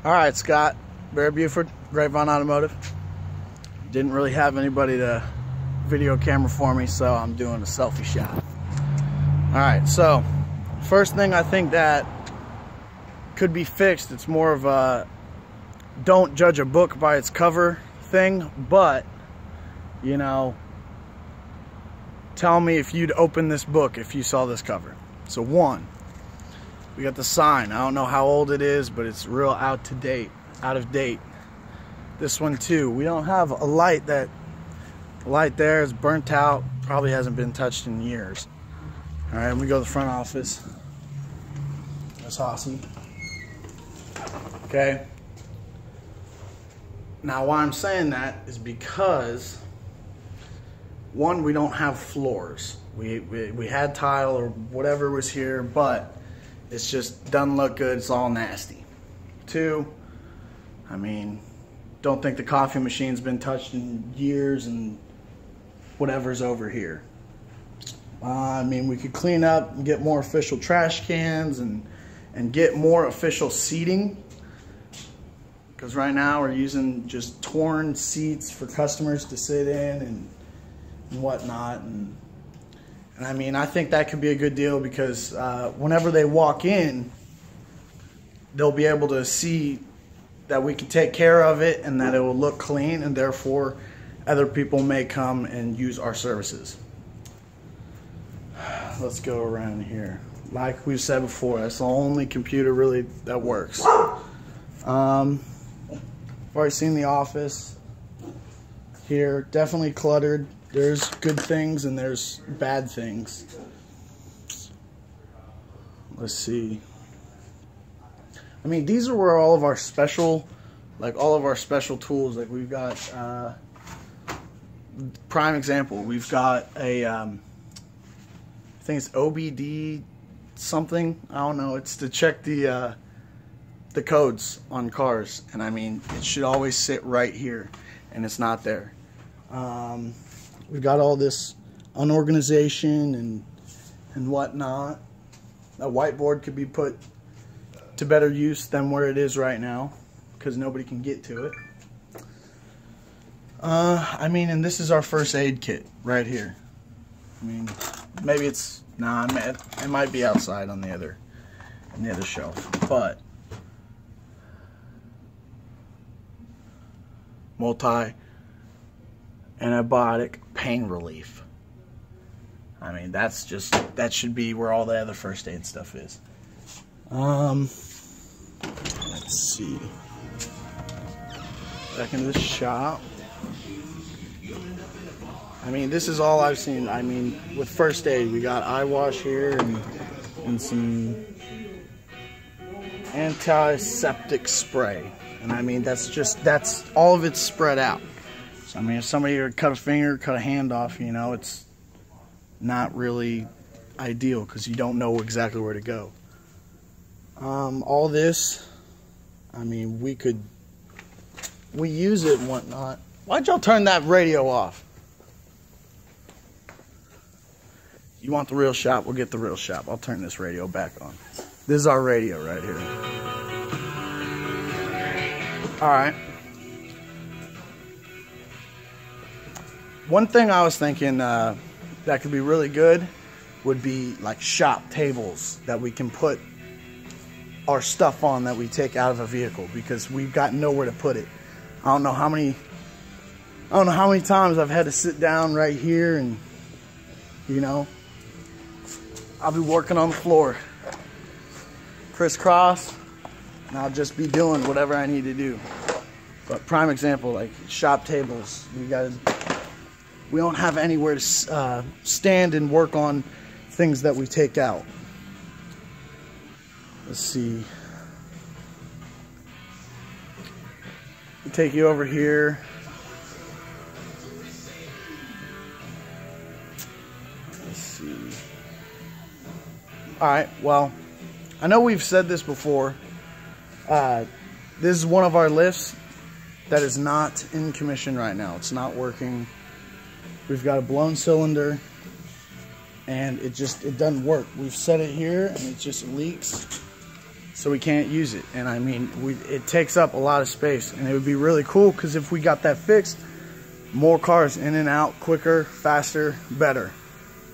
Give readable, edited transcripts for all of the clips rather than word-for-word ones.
Alright, Scott, Barry Buford, Grapevine Automotive. Didn't really have anybody to video camera for me, so I'm doing a selfie shot. Alright, so first thing I think that could be fixed, it's more of a don't judge a book by its cover thing, but, you know, tell me if you'd open this book if you saw this cover. So one, we got the sign. I don't know how old it is, but it's real out of date. This one too, we don't have a light. That light there is burnt out, probably hasn't been touched in years. All right, we go to the front office. That's awesome. Okay. Now why I'm saying that is because, one, we don't have floors. We had tile or whatever was here, but it's just doesn't look good. It's all nasty. Two, I mean, don't think the coffee machine's been touched in years and whatever's over here. I mean, we could clean up and get more official trash cans and get more official seating. Because right now we're using just torn seats for customers to sit in and whatnot. And I mean, I think that could be a good deal because whenever they walk in, they'll be able to see that we can take care of it and that it will look clean, and therefore other people may come and use our services. Let's go around here. Like we've said before, that's the only computer really that works. I've already seen the office here. Definitely cluttered. There's good things and there's bad things. Let's see. I mean, these are where all of our special, tools, like we've got, prime example, we've got a, I think it's OBD something, I don't know, it's to check the codes on cars, and I mean, it should always sit right here, and it's not there. We've got all this unorganization and whatnot. A whiteboard could be put to better use than where it is right now because nobody can get to it. I mean, and this is our first aid kit right here. I mean, maybe it's, nah, it might be outside on the other shelf, but multi-antibiotic pain relief. I mean, that should be where all the other first aid stuff is. Let's see. Back into the shop. I mean, this is all I've seen. I mean, with first aid, we got eye wash here and some antiseptic spray. And I mean, that's all of it's spread out. So I mean, if somebody were to cut a finger, cut a hand off, you know, it's not really ideal because you don't know exactly where to go. All this, I mean, we use it and whatnot. Why'd y'all turn that radio off? You want the real shop? We'll get the real shop. I'll turn this radio back on. This is our radio right here. Alright. One thing I was thinking that could be really good would be like shop tables that we can put our stuff on that we take out of a vehicle, because we've got nowhere to put it. I don't know how many times I've had to sit down right here and, you know, I'll be working on the floor crisscross and I'll just be doing whatever I need to do. But prime example, like shop tables, we don't have anywhere to stand and work on things that we take out. Let's see. I'll take you over here. Let's see. Alright, well, I know we've said this before. This is one of our lifts that is not in commission right now. It's not working. We've got a blown cylinder and it doesn't work. We've set it here and it just leaks. so we can't use it. And I mean, it takes up a lot of space, and it would be really cool because if we got that fixed, more cars in and out quicker, faster, better,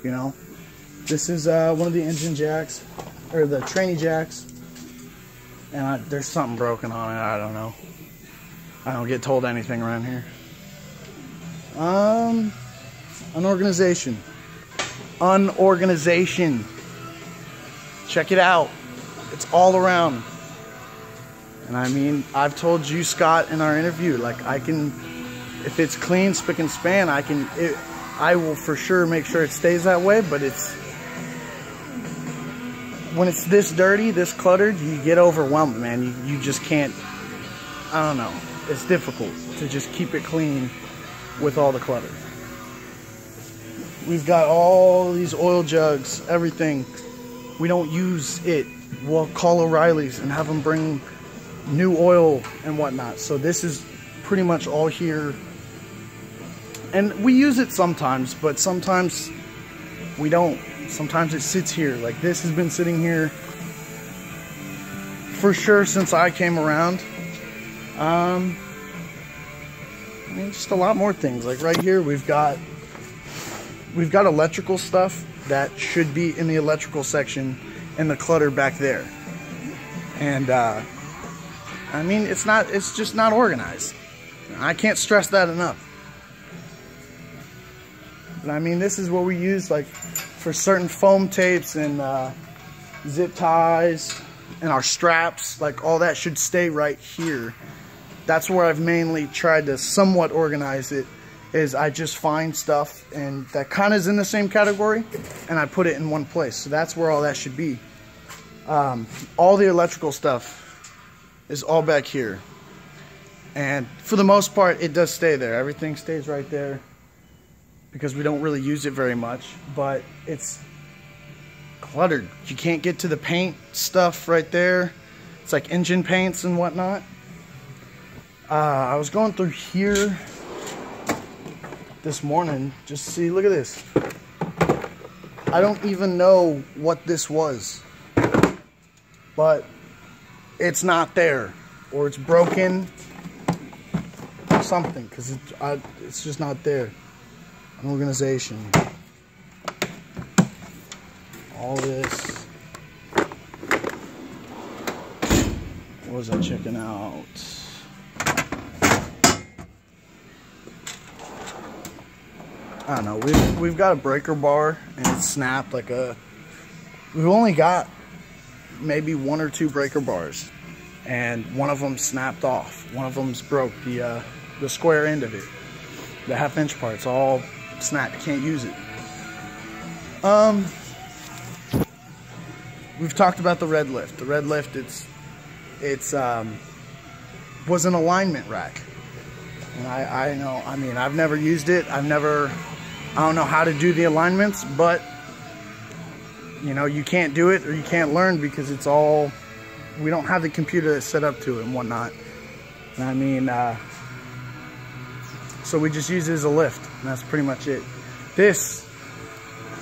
you know. This is one of the engine jacks, or the tranny jacks, and there's something broken on it. I don't know. I don't get told anything around here. Unorganization. Check it out. It's all around. And I mean, I've told you, Scott, in our interview, like, I can, if it's clean, spick and span, I will for sure make sure it stays that way. But when it's this dirty, this cluttered, you get overwhelmed, man. You just can't, I don't know. It's difficult to just keep it clean with all the clutter. We've got all these oil jugs, everything. We don't use it. We'll call O'Reilly's and have them bring new oil and whatnot. So this is pretty much all here. And we use it sometimes, but sometimes we don't. Sometimes it sits here. Like this has been sitting here for sure since I came around. I mean, just a lot more things. Like right here, we've got electrical stuff that should be in the electrical section, and the clutter back there. And I mean, it's just not organized. I can't stress that enough. But I mean, this is what we use, like, for certain foam tapes and zip ties and our straps. Like, all that should stay right here. That's where I've mainly tried to somewhat organize it, is I just find stuff and that kind of is in the same category, and I put it in one place. So that's where all that should be. All the electrical stuff is all back here. And for the most part, it does stay there. Everything stays right there because we don't really use it very much, but it's cluttered. You can't get to the paint stuff right there. It's like engine paints and whatnot. I was going through here this morning just to see. Look at this. I don't even know what this was, but it's not there, or it's broken or something, because it's just not there. An organization. All this. What was I checking out? I don't know. We've got a breaker bar and it's snapped like a. We've only got maybe 1 or 2 breaker bars, and one of them snapped off. One of them's broke. The square end of it, the 1/2-inch part's all snapped. You can't use it. We've talked about the red lift. The red lift, was an alignment rack. And I know, I mean, I've never used it. I don't know how to do the alignments, but you know, you can't do it or you can't learn because it's all, we don't have the computer set up to it and whatnot. And I mean, so we just use it as a lift, and that's pretty much it. This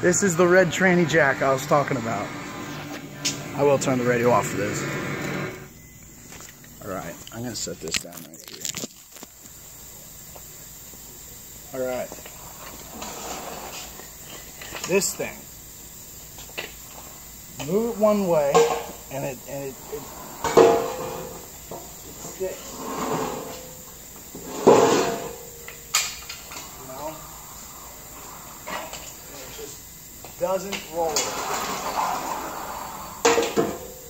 is the red tranny jack I was talking about. I will turn the radio off for this. Alright, I'm going to set this down right here. Alright. This thing. Move it one way, and it sticks. You know? And it just doesn't roll.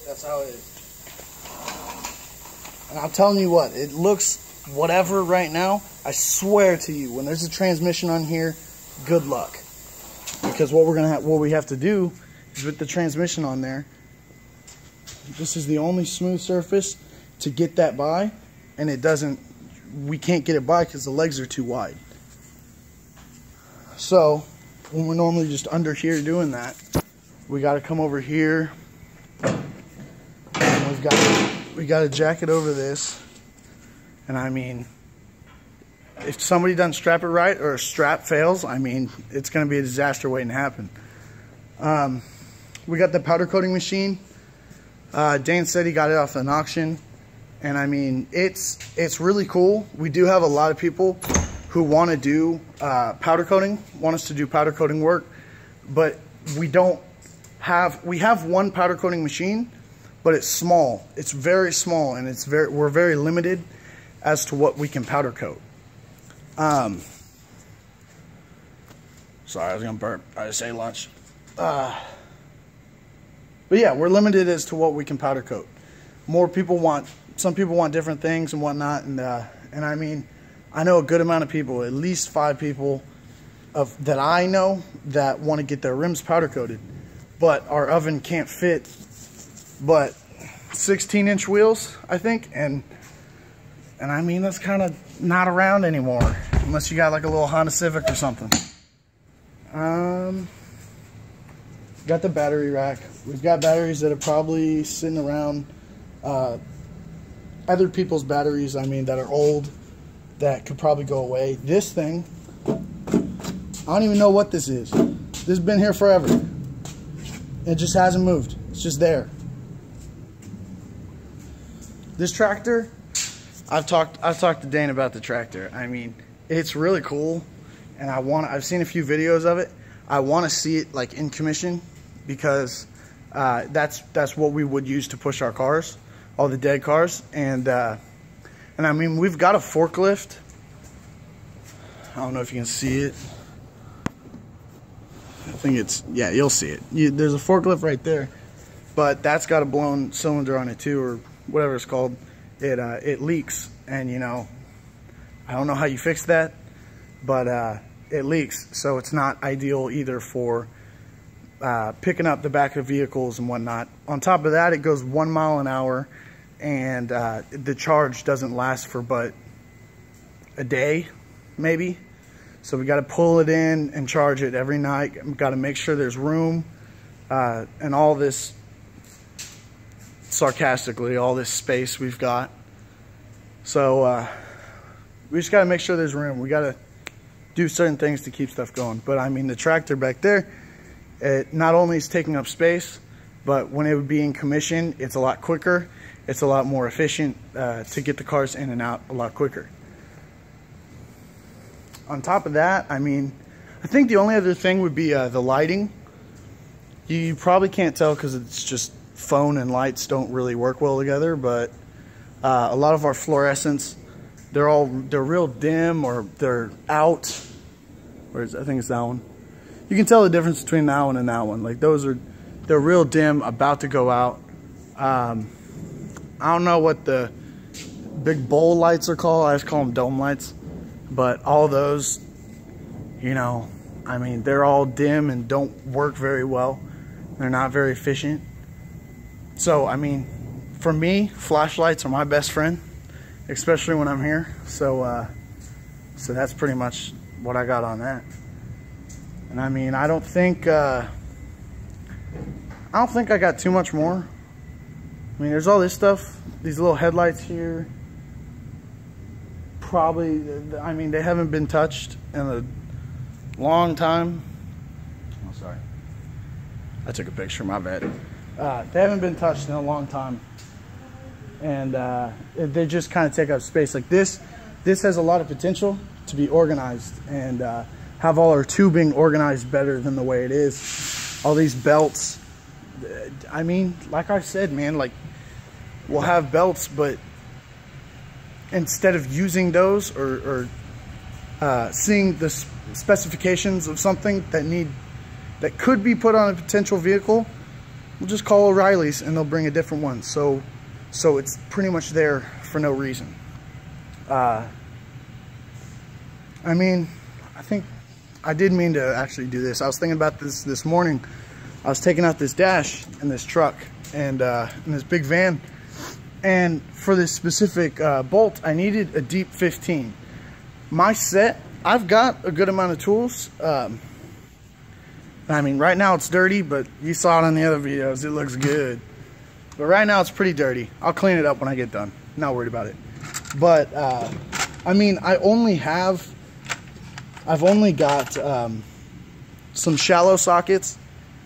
That's how it is. And I'm telling you what, it looks whatever right now. I swear to you, when there's a transmission on here, good luck. Because what we have to do is, with the transmission on there, this is the only smooth surface to get that by, and we can't get it by because the legs are too wide. So when we're normally just under here doing that, we got to come over here, and we got to jack it over this. And I mean, if somebody doesn't strap it right, or a strap fails, I mean, it's going to be a disaster waiting to happen. We got the powder coating machine. Dane said he got it off an auction, and I mean, it's really cool. We do have a lot of people who want to do powder coating, want us to do powder coating work, but we have one powder coating machine, but it's small. It's very small, and we're very limited as to what we can powder coat. Sorry, I was gonna burp. I just ate lunch. But yeah, we're limited as to what we can powder coat. Some people want different things and whatnot, and I mean, I know a good amount of people, at least 5 people that I know that want to get their rims powder coated, but our oven can't fit but 16-inch wheels, I think, and I mean, that's kind of not around anymore unless you got like a little Honda Civic or something. Got the battery rack. We've got batteries that are probably sitting around other people's batteries, I mean, that are old, that could probably go away. This thing, I don't even know what this is. This has been here forever. It just hasn't moved. It's just there. This tractor, I've talked to Dane about the tractor. I mean, it's really cool, and I've seen a few videos of it. I want to see it like in commission, because that's what we would use to push our cars, all the dead cars, and I mean, we've got a forklift. I don't know if you can see it. I think it's, yeah, you'll see it. There's a forklift right there, but that's got a blown cylinder on it too, or whatever it's called. It leaks, and you know, I don't know how you fix that, but it leaks, so it's not ideal either for picking up the back of vehicles and whatnot. On top of that, it goes 1 mile an hour, and the charge doesn't last for but a day, maybe. So we got to pull it in and charge it every night. We've got to make sure there's room, and all this, sarcastically, all this space we've got. So we just got to make sure there's room. We got to do certain things to keep stuff going. But I mean, the tractor back there, it not only is taking up space, but when it would be in commission, it's a lot quicker. It's a lot more efficient to get the cars in and out a lot quicker. On top of that, I mean, I think the only other thing would be the lighting. You probably can't tell because it's just phone and lights don't really work well together, but a lot of our fluorescents, they're real dim, or they're out. I think it's that one. You can tell the difference between that one and that one. Like, they're real dim, about to go out. I don't know what the big bowl lights are called. I just call them dome lights. But all those, you know, I mean, they're all dim and don't work very well. They're not very efficient. So, I mean, for me, flashlights are my best friend, especially when I'm here. So, so that's pretty much what I got on that. And I mean, I don't think I got too much more. I mean, there's all this stuff, these little headlights here. Probably, I mean, they haven't been touched in a long time. Oh, sorry. I took a picture, my bad. They haven't been touched in a long time. And they just kind of take up space. Like this has a lot of potential to be organized and have all our tubing organized better than the way it is. All these belts. I mean, like I said, man, like, we'll have belts, but instead of using those or seeing the specifications of something that could be put on a potential vehicle, we'll just call O'Reilly's and they'll bring a different one. So it's pretty much there for no reason. I mean, I think I did mean to actually do this. I was thinking about this morning. I was taking out this dash in this truck and in this big van. And for this specific bolt, I needed a deep 15. My set, I've got a good amount of tools. I mean, right now it's dirty, but you saw it on the other videos. It looks good. But right now it's pretty dirty. I'll clean it up when I get done. Not worried about it. But, I mean, I've only got some shallow sockets,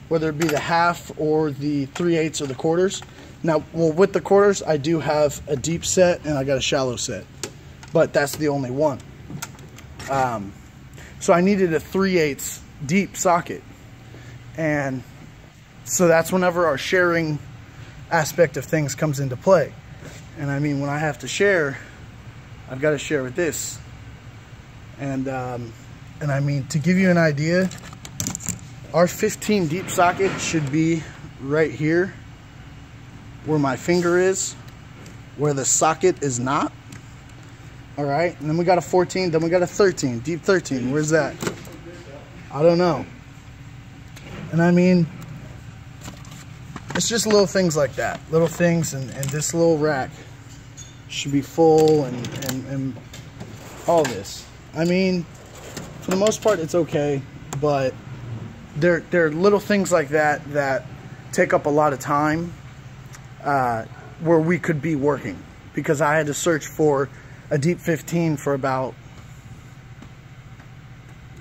whether it be the 1/2 or the 3/8 or the 1/4. Now, well, with the quarters, I do have a deep set and I got a shallow set, but that's the only one. So I needed a 3/8 deep socket, and so that's whenever our sharing aspect of things comes into play. And I mean, when I have to share, I've got to share with this. And I mean, to give you an idea, our 15 deep socket should be right here where my finger is, where the socket is not. All right, and then we got a 14, then we got a 13, deep 13. Where's that? I don't know. And I mean, it's just little things like that. Little things, and this little rack should be full, and all this. I mean, for the most part, it's okay, but there are little things like that that take up a lot of time where we could be working, because I had to search for a deep 15 for about,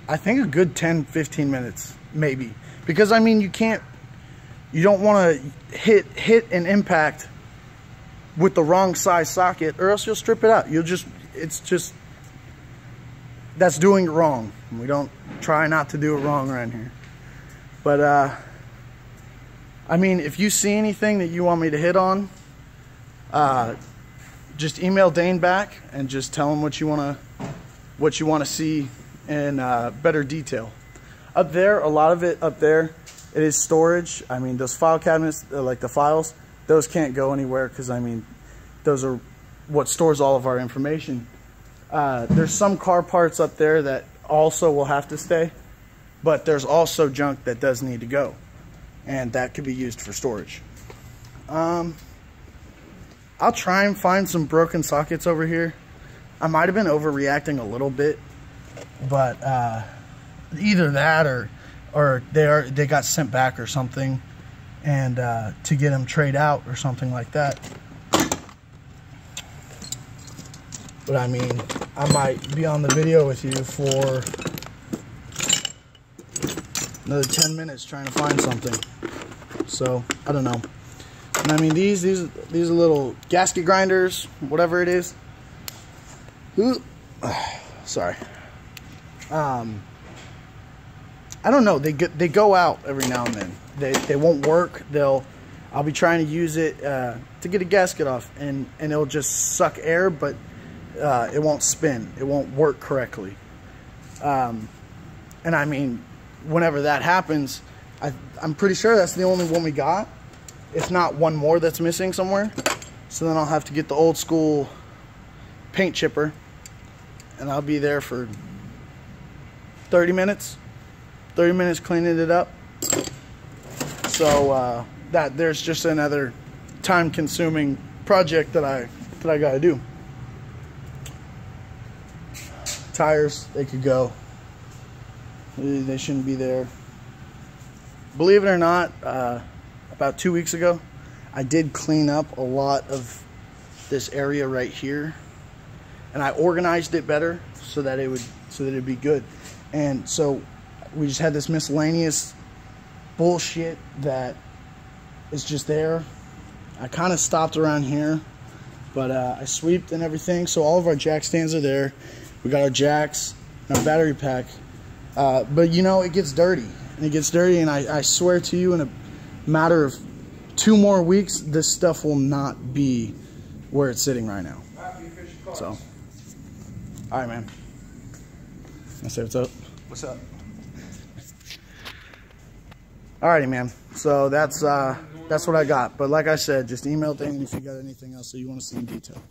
I think, a good 10-15 minutes maybe, because I mean, you don't want to hit an impact with the wrong size socket, or else you'll strip it out. That's doing it wrong. We don't try not to do it wrong around here. But I mean, if you see anything that you want me to hit on, just email Dane back and just tell him what you want to see in better detail. Up there, a lot of it up there, it is storage. I mean, those file cabinets, like the files, those can't go anywhere, because I mean, those are what stores all of our information. There's some car parts up there that also will have to stay, but there's also junk that does need to go, and that could be used for storage. I'll try and find some broken sockets over here. I might have been overreacting a little bit, but either that or they got sent back or something, and to get them trade out or something like that. But I mean, I might be on the video with you for another 10 minutes trying to find something. So I don't know. And I mean, these are little gasket grinders, whatever it is. Ooh, sorry. I don't know. They go out every now and then. They won't work. I'll be trying to use it to get a gasket off, and it'll just suck air, but it won't spin. It won't work correctly. And I mean, whenever that happens, I'm pretty sure that's the only one we got. If not one more that's missing somewhere. So then I'll have to get the old school paint chipper, and I'll be there for 30 minutes. 30 minutes cleaning it up. So there's just another time-consuming project that I gotta do. Tires, they could go. They shouldn't be there. Believe it or not, about 2 weeks ago, I did clean up a lot of this area right here, and I organized it better so that it'd be good. And so we just had this miscellaneous bullshit that is just there. I kind of stopped around here, but I sweeped and everything, so all of our jack stands are there. We got our jacks and our battery pack, but you know, it gets dirty, and I swear to you, in a matter of 2 more weeks, this stuff will not be where it's sitting right now. So, all right, man. I say what's up. What's up? Alrighty, man. So that's what I got. But like I said, just email Dane if you got anything else that you want to see in detail.